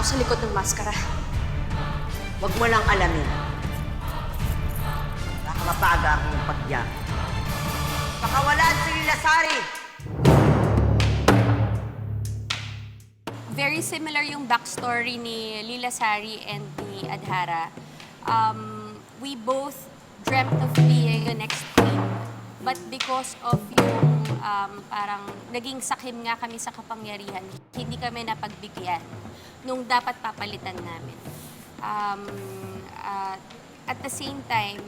sa likod ng maskara. Huwag mo lang alamin. Baka mapaga akong pagdiyak. Pakawalan si Lasari! Very similar yung backstory ni Lila Sari and ni Adhara. We both dreamt of being the next queen. But because of yung parang naging sakim nga kami sa kapangyarihan, hindi kami napagbigyan nung dapat papalitan namin. At the same time,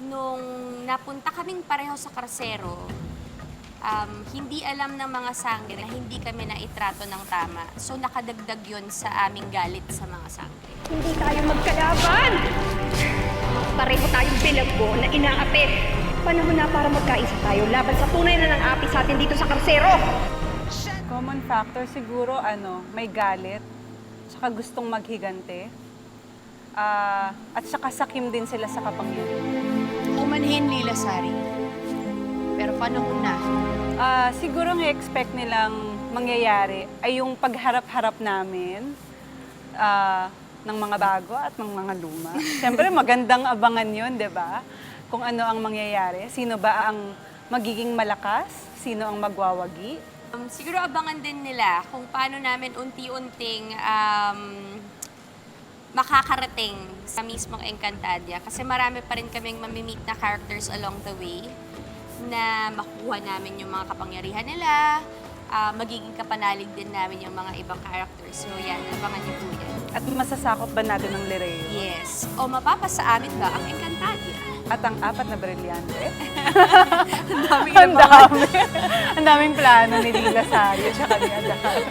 nung napunta kaming pareho sa Karsero, hindi alam ng mga sangre na hindi kami naitrato ng tama. So nakadagdag yun sa aming galit sa mga sangre. Hindi tayo magkalaban! Pareho tayong bilanggo na inaapi. Panahon na para magkaisa tayo laban sa tunay na ng api sa atin dito sa Karsero! Common factor siguro, may galit, tsaka gustong maghigante, at saka sakim din sila sa kapangyarihan. Umanhin Lila Sari. Pero panahon na. Siguro ang expect nilang mangyayari ay yung pagharap-harap namin ng mga bago at ng mga luma. Siyempre, magandang abangan yun, di ba? Kung ano ang mangyayari. Sino ba ang magiging malakas? Sino ang magwawagi? Siguro abangan din nila kung paano namin unti-unting makakarating sa mismong Encantadia. Kasi marami pa rin kaming mamimit na characters along the way na makuha namin yung mga kapangyarihan nila, magiging kapanalig din namin yung mga ibang characters. So yan, abangan niyo po yan. At masasakop ba natin ng Lireo? Yes. O mapapasa amin ba ang Encantadia? At ang 4 na brilyante? Ang daming Ang dami. Ang daming plano ni Lila Sari at saka ni Adhara.